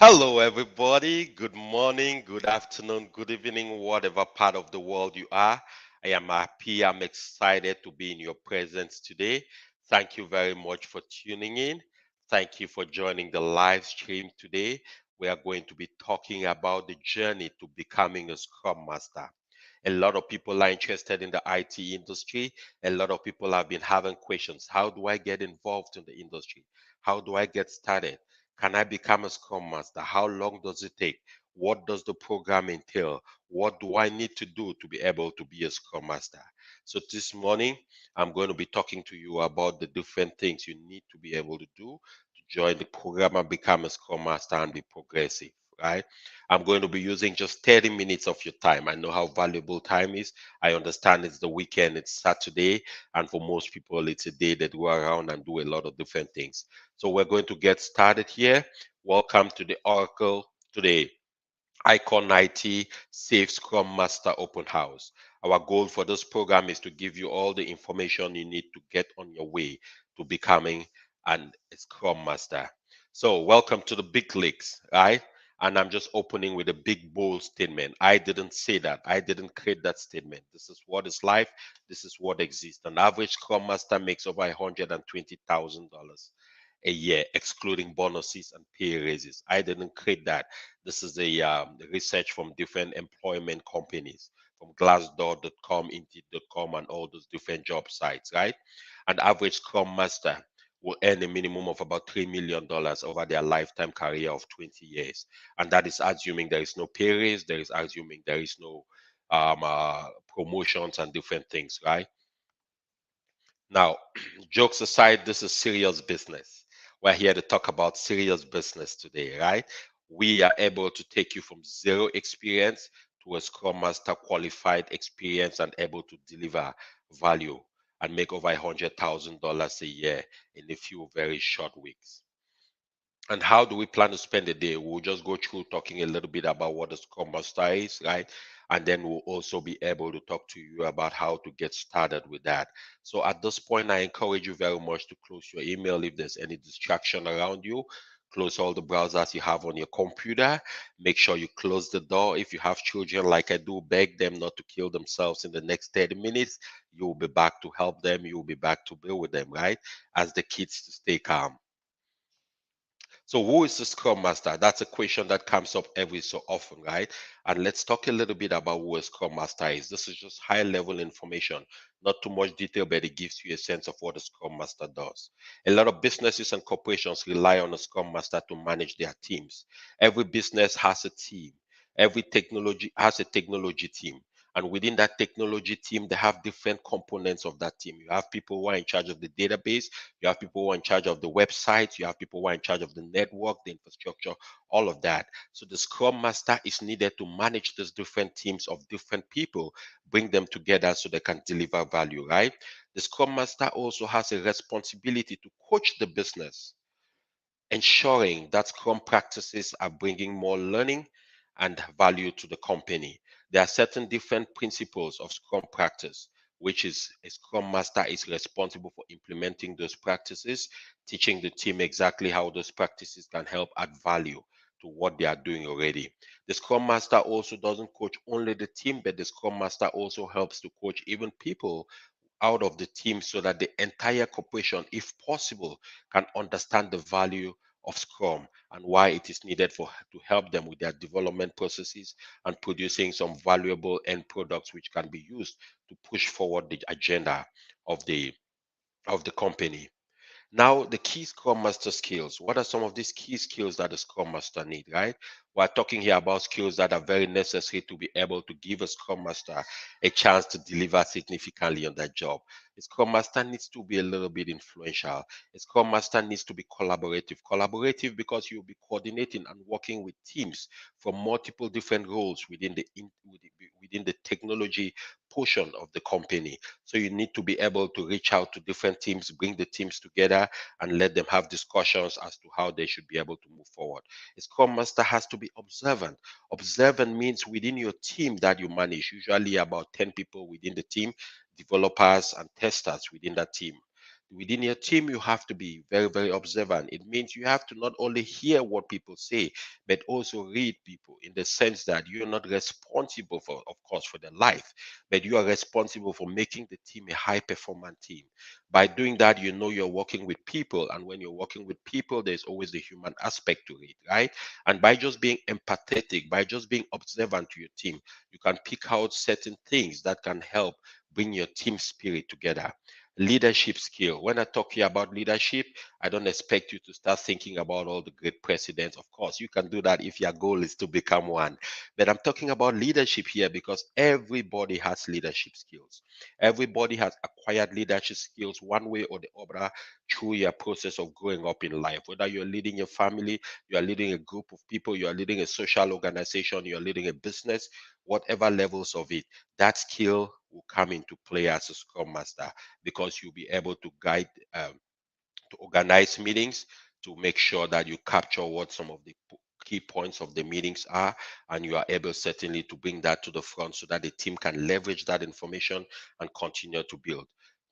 Hello, everybody. Good morning, good afternoon, good evening, whatever part of the world you are. I am happy. I'm excited to be in your presence today. Thank you very much for tuning in. Thank you for joining the live stream today. We are going to be talking about the journey to becoming a Scrum Master. A lot of people are interested in the IT industry. A lot of people have been having questions. How do I get involved in the industry? How do I get started? Can I become a Scrum Master? How long does it take? What does the program entail? What do I need to do to be able to be a Scrum Master? So this morning, I'm going to be talking to you about the different things you need to be able to do to join the program and become a Scrum Master and be progressive, right? I'm going to be using just 30 minutes of your time. I know how valuable time is. I understand it's the weekend, it's Saturday, and for most people, it's a day that go around and do a lot of different things. So we're going to get started here. Welcome to the Oracle today. ICONIT Safe Scrum Master Open House. Our goal for this program is to give you all the information you need to get on your way to becoming a Scrum Master. So, welcome to the big leagues, right? And I'm just opening with a big bold statement. I didn't say that. I didn't create that statement. This is what is life. This is what exists. An average Scrum Master makes over $120,000 a year, excluding bonuses and pay raises. I didn't create that. This is the research from different employment companies, from Glassdoor.com, Indeed.com, and all those different job sites, right? An average Scrum Master will earn a minimum of about $3 million over their lifetime career of 20 years. And that is assuming there is no pay raise, there is assuming there is no promotions and different things, right? Now, jokes aside, this is serious business. We're here to talk about serious business today, right? We are able to take you from zero experience to a Scrum Master qualified experience and able to deliver value and make over $100,000 a year in a few very short weeks. And how do we plan to spend the day? We'll just go through talking a little bit about what the Scrum Master is, right? And then we'll also be able to talk to you about how to get started with that. So at this point, I encourage you very much to close your email if there's any distraction around you. Close all the browsers you have on your computer. Make sure you close the door. If you have children like I do, beg them not to kill themselves in the next 30 minutes. You will be back to help them. You will be back to be with them, right? As the kids to stay calm. So, who is the Scrum Master? That's a question that comes up every so often, right? And let's talk a little bit about who a Scrum Master is. This is just high level information, not too much detail, but it gives you a sense of what a Scrum Master does. A lot of businesses and corporations rely on a Scrum Master to manage their teams. Every business has a team, every technology has a technology team. And within that technology team, they have different components of that team. You have people who are in charge of the database, you have people who are in charge of the website, you have people who are in charge of the network, the infrastructure, all of that. So the Scrum Master is needed to manage these different teams of different people, bring them together so they can deliver value, right? The Scrum Master also has a responsibility to coach the business, ensuring that Scrum practices are bringing more learning and value to the company. There are certain different principles of Scrum practice, which is a Scrum Master is responsible for implementing those practices, teaching the team exactly how those practices can help add value to what they are doing already. The Scrum Master also doesn't coach only the team, but the Scrum Master also helps to coach even people out of the team so that the entire corporation, if possible, can understand the value of Scrum and why it is needed for to help them with their development processes and producing some valuable end products which can be used to push forward the agenda of the company. Now, the key Scrum Master skills. What are some of these key skills that the Scrum Master need, right? We're talking here about skills that are very necessary to be able to give a Scrum Master a chance to deliver significantly on that job. A Scrum Master needs to be a little bit influential. A Scrum Master needs to be collaborative. Collaborative because you'll be coordinating and working with teams from multiple different roles within the technology portion of the company. So you need to be able to reach out to different teams, bring the teams together, and let them have discussions as to how they should be able to move forward. A Scrum Master has to be observant. Observant means within your team that you manage, usually about 10 people within the team, developers and testers within that team. within your team, you have to be very, very observant. It means you have to not only hear what people say, but also read people, in the sense that you're not responsible for, of course, for their life, but you are responsible for making the team a high performance team. By doing that, you know you're working with people. And when you're working with people, there's always the human aspect to it, right? And by just being empathetic, by just being observant to your team, you can pick out certain things that can help bring your team spirit together. Leadership skill. When I talk here about leadership, I don't expect you to start thinking about all the great presidents. Of course, you can do that if your goal is to become one. But I'm talking about leadership here because everybody has leadership skills. Everybody has acquired leadership skills one way or the other through your process of growing up in life. Whether you're leading your family, you are leading a group of people, you are leading a social organization, you are leading a business, whatever levels of it, that skill will come into play as a Scrum Master, because you'll be able to guide, to organize meetings, to make sure that you capture what some of the key points of the meetings are, and you are able certainly to bring that to the front so that the team can leverage that information and continue to build.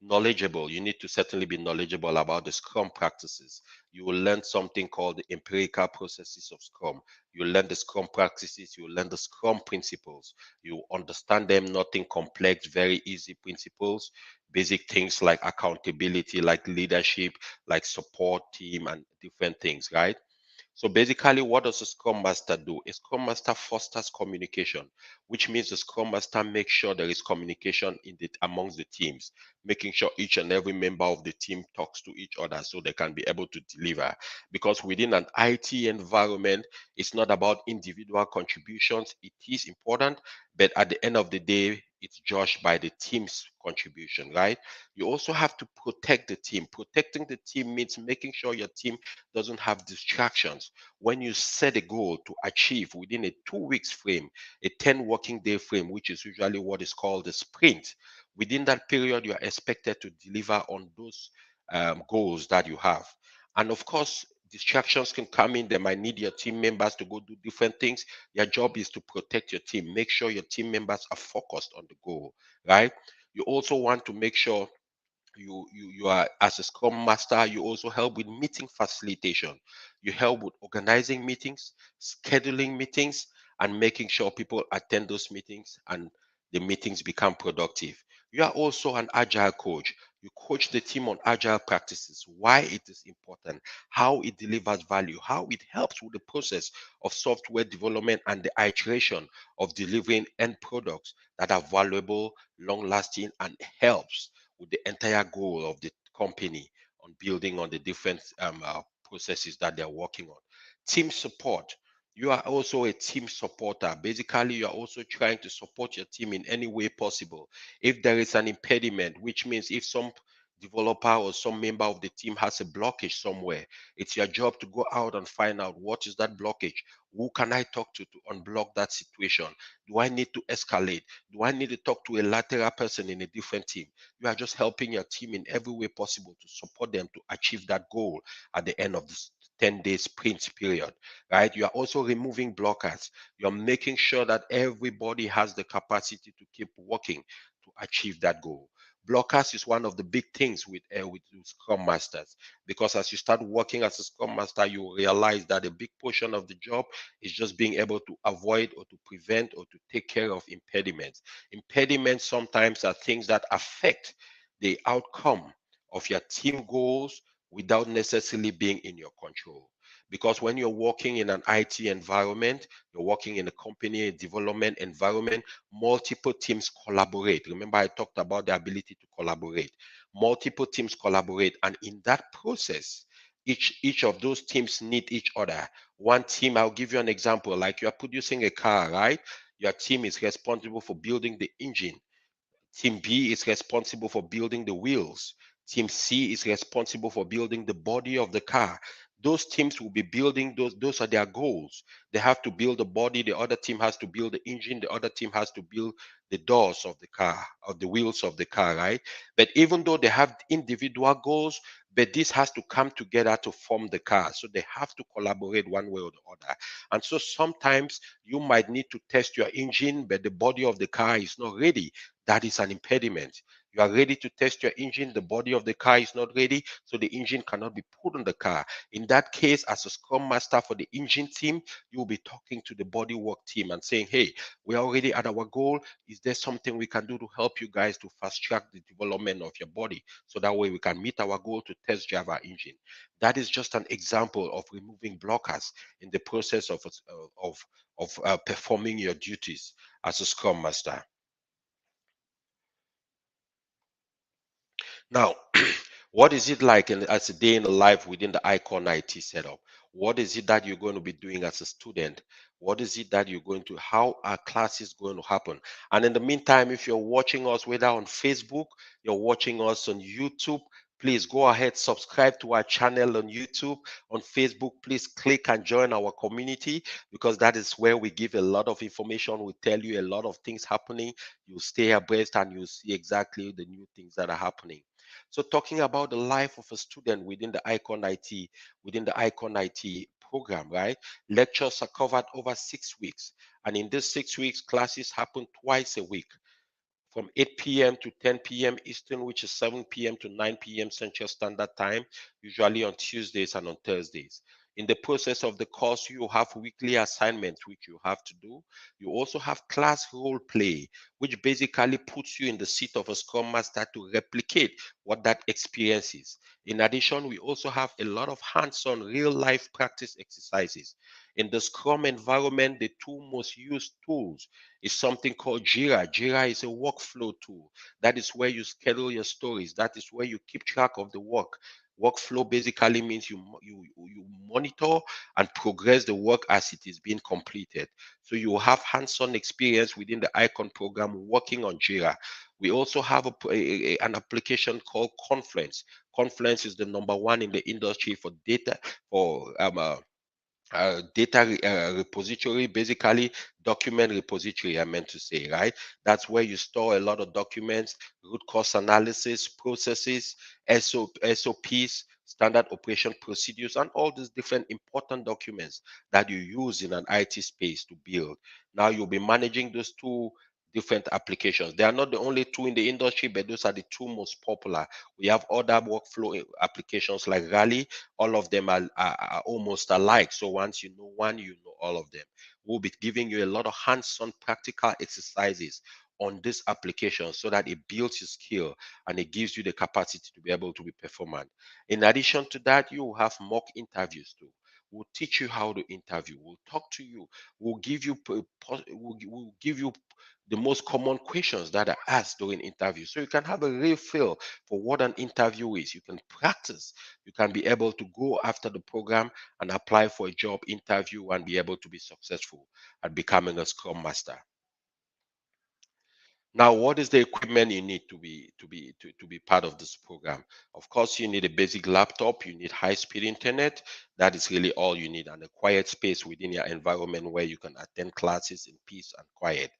Knowledgeable, you need to certainly be knowledgeable about the Scrum practices. You will learn something called the empirical processes of Scrum. You learn the Scrum practices, you learn the Scrum principles. You understand them, nothing complex, very easy principles, basic things like accountability, like leadership, like support team, and different things, right? So basically, what does a Scrum Master do? A Scrum Master fosters communication, which means the Scrum Master makes sure there is communication amongst the teams, making sure each and every member of the team talks to each other so they can be able to deliver. Because within an IT environment, it's not about individual contributions. It is important, but at the end of the day, it's judged by the team's contribution, right? You also have to protect the team. Protecting the team means making sure your team doesn't have distractions. When you set a goal to achieve within a 2 weeks frame, a 10 working day frame, which is usually what is called a sprint, within that period, you are expected to deliver on those goals that you have. And of course, distractions can come in. They might need your team members to go do different things. Your job is to protect your team. Make sure your team members are focused on the goal, right? You also want to make sure you are, as a Scrum Master, you also help with meeting facilitation. You help with organizing meetings, scheduling meetings, and making sure people attend those meetings and the meetings become productive. You are also an agile coach. You coach the team on agile practices, why it is important, how it delivers value, how it helps with the process of software development and the iteration of delivering end products that are valuable, long lasting, and helps with the entire goal of the company on building on the different processes that they're working on. Team support. You are also a team supporter. Basically, you are also trying to support your team in any way possible. If there is an impediment, which means if some developer or some member of the team has a blockage somewhere, it's your job to go out and find out what is that blockage. Who can I talk to unblock that situation? Do I need to escalate? Do I need to talk to a lateral person in a different team? You are just helping your team in every way possible to support them to achieve that goal at the end of this 10 day sprint period, right? You are also removing blockers. You're making sure that everybody has the capacity to keep working to achieve that goal. Blockers is one of the big things with Scrum Masters, because as you start working as a Scrum Master, you realize that a big portion of the job is just being able to avoid or to prevent or to take care of impediments. Impediments sometimes are things that affect the outcome of your team goals without necessarily being in your control. Because when you're working in an IT environment, you're working in a company, a development environment, multiple teams collaborate. Remember, I talked about the ability to collaborate. Multiple teams collaborate, and in that process, each of those teams need each other. One team, I'll give you an example, like you're producing a car, right? Your team is responsible for building the engine. Team B is responsible for building the wheels. Team C is responsible for building the body of the car. Those teams will be building those are their goals. They have to build the body, the other team has to build the engine, the other team has to build the doors of the car, of the wheels of the car, right? But even though they have individual goals, but this has to come together to form the car. So they have to collaborate one way or the other. And so sometimes you might need to test your engine, but the body of the car is not ready. That is an impediment. You are ready to test your engine, the body of the car is not ready, so the engine cannot be put on the car. In that case, as a Scrum Master for the engine team, you will be talking to the bodywork team and saying, hey, we are already at our goal. Is there something we can do to help you guys to fast track the development of your body, so that way we can meet our goal to test drive our engine? That is just an example of removing blockers in the process of performing your duties as a Scrum Master. Now, what is it like as a day in the life within the Icon IT setup? What is it that you're going to be doing as a student? What is it that you're going to, how are classes going to happen? And in the meantime, if you're watching us whether on Facebook, you're watching us on YouTube, please go ahead, subscribe to our channel on YouTube, on Facebook. Please click and join our community, because that is where we give a lot of information. We tell you a lot of things happening. You stay abreast and you see exactly the new things that are happening. So talking about the life of a student within the Icon IT program, right? Lectures are covered over 6 weeks. And in these 6 weeks, classes happen twice a week from 8 p.m. to 10 p.m. Eastern, which is 7 p.m. to 9 p.m. Central Standard Time, usually on Tuesdays and on Thursdays. In the process of the course, you have weekly assignments which you have to do. You also have class role play, which basically puts you in the seat of a Scrum Master to replicate what that experience is. In addition, we also have a lot of hands-on real-life practice exercises. In the Scrum environment, the two most used tools is something called Jira. Jira is a workflow tool. That is where you schedule your stories. That is where you keep track of the work. Workflow basically means you monitor and progress the work as it is being completed. So you have hands-on experience within the Icon program working on Jira. We also have an application called Confluence. Confluence is the number one in the industry for data repository, basically document repository, I meant to say, right? That's where you store a lot of documents, root cause analysis, processes, SOPs, standard operation procedures, and all these different important documents that you use in an IT space to build. Now you'll be managing those two different applications. They are not the only two in the industry, but those are the two most popular. We have other workflow applications like Rally. All of them are almost alike. So once you know one, you know all of them. We'll be giving you a lot of hands-on practical exercises on this application so that it builds your skill and it gives you the capacity to be able to be performant. In addition to that, you will have mock interviews too. We'll teach you how to interview. We'll talk to you. We'll give you the most common questions that are asked during interviews, so you can have a real feel for what an interview is. You can practice. You can be able to go after the program and apply for a job interview and be able to be successful at becoming a Scrum Master. Now, what is the equipment you need to be part of this program? Of course, you need a basic laptop, you need high-speed internet. That is really all you need, and a quiet space within your environment where you can attend classes in peace and quiet.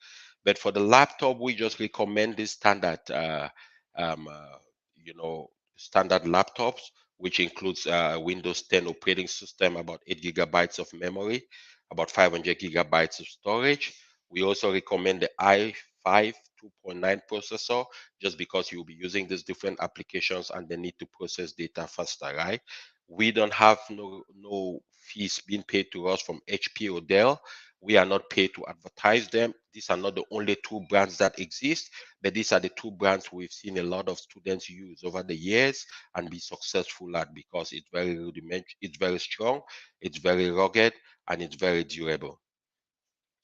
But for the laptop, we just recommend this um, uh, you know, standard laptops, which includes Windows 10 operating system, about 8 GB of memory, about 500 GB of storage. We also recommend the i5 2.9 processor, just because you'll be using these different applications and they need to process data faster, right? We don't have no fees being paid to us from HP or Dell. We are not paid to advertise them. These are not the only two brands that exist, but these are the two brands we've seen a lot of students use over the years and be successful at, because it's very rudimentary, it's very strong, it's very rugged, and it's very durable.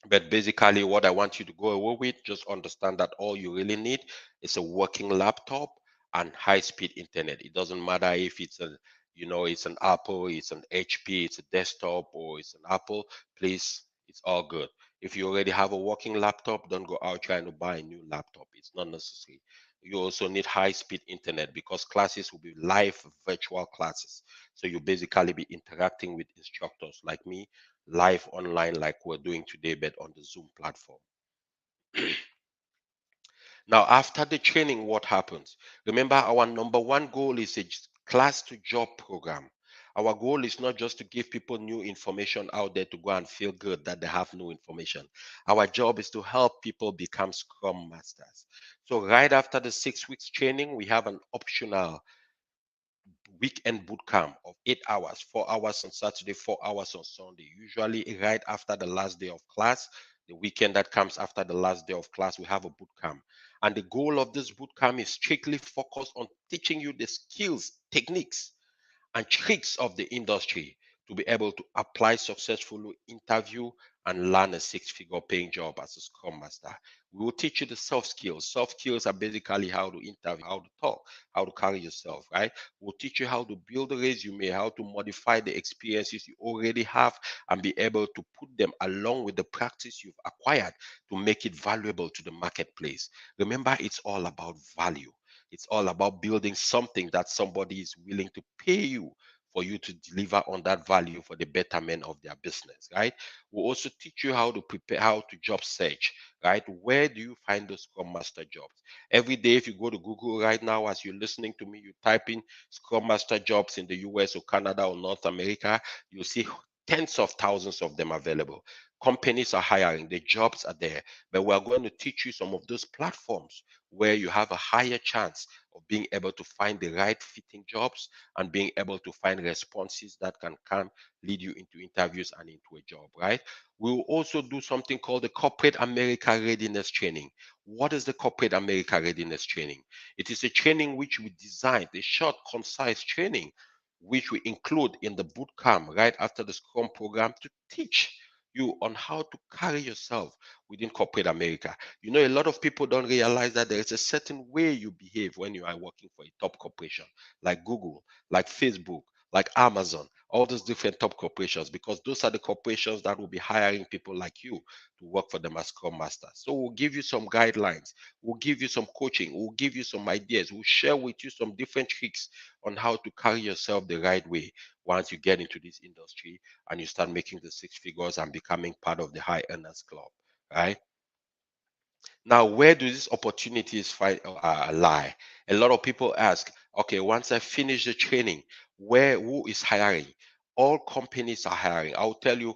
But basically, what I want you to go away with, just understand that all you really need is a working laptop and high-speed internet. It doesn't matter if it's it's an Apple, it's an HP, it's a desktop, or it's an Apple. Please, it's all good. If you already have a working laptop, don't go out trying to buy a new laptop. It's not necessary. You also need high-speed internet, because classes will be live virtual classes. So you basically be interacting with instructors like me live online, like we're doing today, but on the Zoom platform. Now, after the training, what happens? Remember, our number one goal is a class to job program. Our goal is not just to give people new information out there to go and feel good that they have new information. Our job is to help people become Scrum Masters. So right after the 6 weeks training, we have an optional weekend boot camp of 8 hours, 4 hours on Saturday, 4 hours on Sunday. Usually, right after the last day of class, the weekend that comes after the last day of class, we have a boot camp. And the goal of this boot camp is strictly focused on teaching you the skills, techniques, and tricks of the industry to be able to apply successfully, interview, and land a six-figure paying job as a Scrum Master. We will teach you the soft skills. Soft skills are basically how to interview, how to talk, how to carry yourself, right? We'll teach you how to build a resume, how to modify the experiences you already have and be able to put them along with the practice you've acquired to make it valuable to the marketplace. Remember, it's all about value. It's all about building something that somebody is willing to pay you for you to deliver on that value for the betterment of their business, right? We'll also teach you how to prepare, how to job search, right? Where do you find those Scrum Master jobs? Every day, if you go to Google right now, as you're listening to me, you type in Scrum Master jobs in the US or Canada or North America, you'll see tens of thousands of them available. Companies are hiring, the jobs are there, but we're going to teach you some of those platforms where you have a higher chance of being able to find the right fitting jobs and being able to find responses that can lead you into interviews and into a job, right? We will also do something called the Corporate America Readiness Training. What is the Corporate America Readiness Training? It is a training which we designed, a short, concise training, which we include in the boot camp right after the Scrum program to teach you on how to carry yourself within corporate America. You know, a lot of people don't realize that there is a certain way you behave when you are working for a top corporation like Google, like Facebook, like Amazon, all those different top corporations, because those are the corporations that will be hiring people like you to work for them as Scrum Master. So we'll give you some guidelines, we'll give you some coaching, we'll give you some ideas, we'll share with you some different tricks on how to carry yourself the right way once you get into this industry and you start making the six figures and becoming part of the high earners club, right? Now, where do these opportunities lie? A lot of people ask, okay, once I finish the training, who is hiring? All companies are hiring. I'll tell you,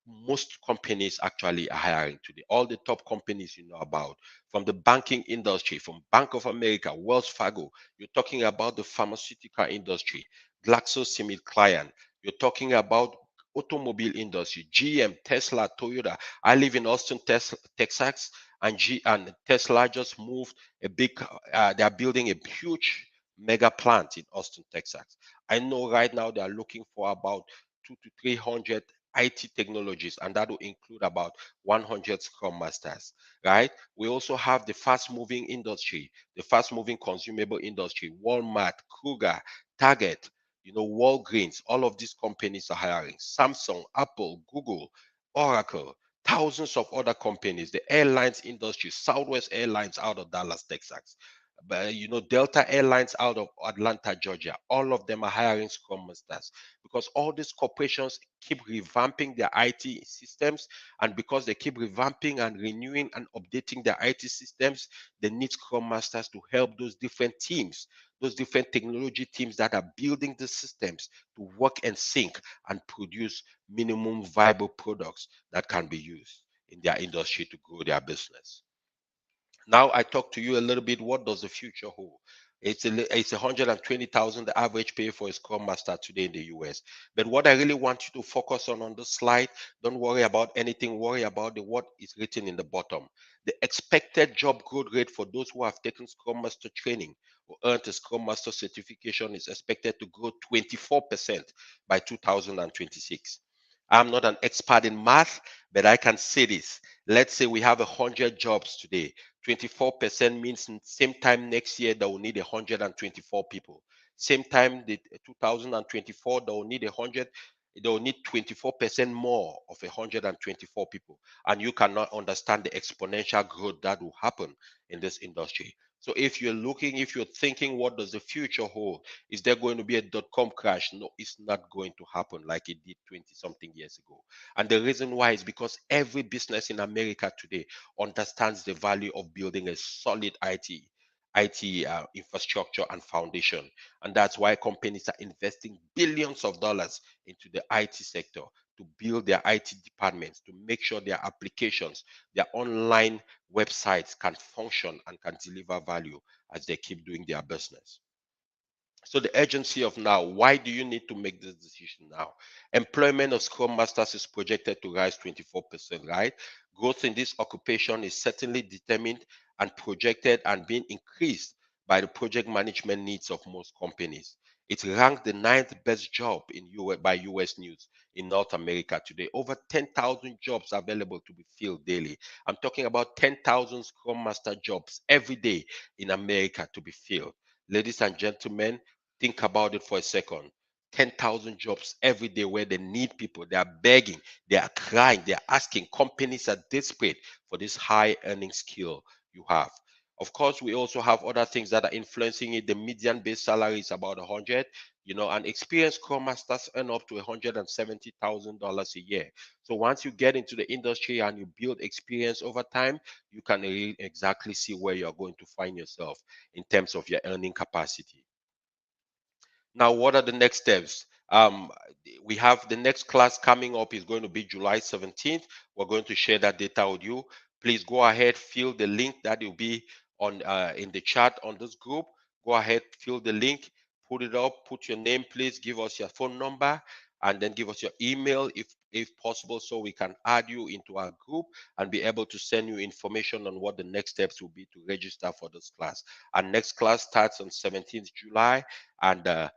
most companies actually are hiring today. All the top companies you know about, from the banking industry, from Bank of America, Wells Fargo, you're talking about the pharmaceutical industry, GlaxoSmithKline, you're talking about automobile industry, GM, Tesla, Toyota. I live in Austin, Texas, and Tesla just moved a big. They are building a huge mega plant in Austin, Texas. I know right now they are looking for about 200 to 300 IT technologies, and that will include about 100 Scrum Masters, right? We also have the fast moving industry, the fast moving consumable industry, Walmart, Kruger, Target, you know, Walgreens, all of these companies are hiring. Samsung, Apple, Google, Oracle, thousands of other companies, the airlines industry, Southwest Airlines out of Dallas, Texas. But you know, Delta Airlines out of Atlanta, Georgia, all of them are hiring Scrum Masters because all these corporations keep revamping their IT systems. And because they keep revamping and renewing and updating their IT systems, they need Scrum Masters to help those different teams, those different technology teams that are building the systems to work and sync and produce minimum viable products that can be used in their industry to grow their business. Now I talk to you a little bit. What does the future hold? It's 120,000 the average pay for a Scrum Master today in the US. But what I really want you to focus on this slide, don't worry about anything. Worry about what is written in the bottom. The expected job growth rate for those who have taken Scrum Master training or earned a Scrum Master certification is expected to grow 24% by 2026. I'm not an expert in math, but I can say this. Let's say we have 100 jobs today. 24% means same time next year they will need 124 people. Same time the 2024 they will need 100, they will need 24% more of 124 people. And you cannot understand the exponential growth that will happen in this industry. So if you're looking, if you're thinking, what does the future hold? Is there going to be a dot-com crash? No, it's not going to happen like it did 20 something years ago. And the reason why is because every business in America today understands the value of building a solid IT infrastructure and foundation. And that's why companies are investing billions of dollars into the IT sector to build their IT departments, to make sure their applications, their online websites can function and can deliver value as they keep doing their business. So the urgency of now, why do you need to make this decision now? Employment of Scrum Masters is projected to rise 24%, right? Growth in this occupation is certainly determined and projected and being increased by the project management needs of most companies. It ranked the ninth best job in by US News in North America today. Over 10,000 jobs available to be filled daily. I'm talking about 10,000 Scrum Master jobs every day in America to be filled. Ladies and gentlemen, think about it for a second. 10,000 jobs every day where they need people. They are begging, they are crying, they are asking. Companies are desperate for this high earning skill you have. Of course, we also have other things that are influencing it. The median base salary is about 100, and experienced Scrum Masters earn up to $170,000 a year. So once you get into the industry and you build experience over time, you can really exactly see where you're going to find yourself in terms of your earning capacity. Now, what are the next steps? We have the next class coming up is going to be July 17th. We're going to share that data with you. Please go ahead, fill the link that will be on in the chat on this group. Go ahead, fill the link, put it up, put your name, please give us your phone number, and then give us your email if possible, so we can add you into our group and be able to send you information on what the next steps will be to register for this class. Our next class starts on 17th July, and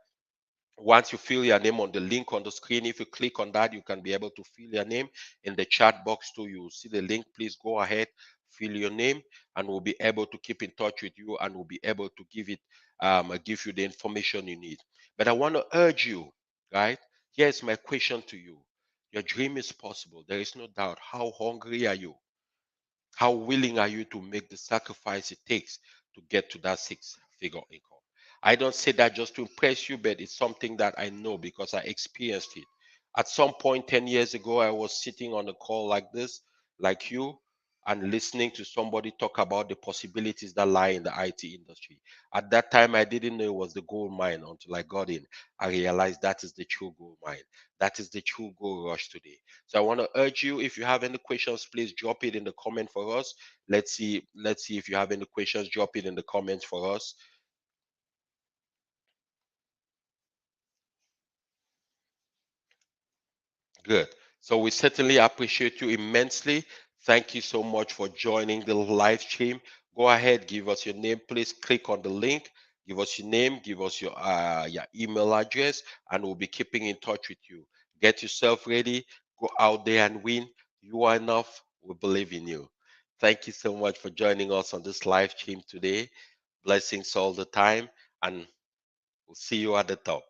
once you fill your name on the link on the screen, if you click on that, you can be able to fill your name in the chat box too. You will see the link. Please go ahead, fill your name, and we'll be able to keep in touch with you, and we'll be able to give you the information you need. But I want to urge you, right? Here's my question to you. Your dream is possible. There is no doubt. How hungry are you? How willing are you to make the sacrifice it takes to get to that six-figure income? I don't say that just to impress you, but it's something that I know because I experienced it. At some point 10 years ago, I was sitting on a call like this, like you, and listening to somebody talk about the possibilities that lie in the IT industry. At that time, I didn't know it was the gold mine until I got in. I realized that is the true gold mine. That is the true gold rush today. So I want to urge you, if you have any questions, please drop it in the comment for us. Let's see if you have any questions, drop it in the comments for us. Good. So we certainly appreciate you immensely. Thank you so much for joining the live stream. Go ahead, give us your name. Please click on the link. Give us your name, give us your email address, and we'll be keeping in touch with you. Get yourself ready. Go out there and win. You are enough. We believe in you. Thank you so much for joining us on this live stream today. Blessings all the time, and we'll see you at the top.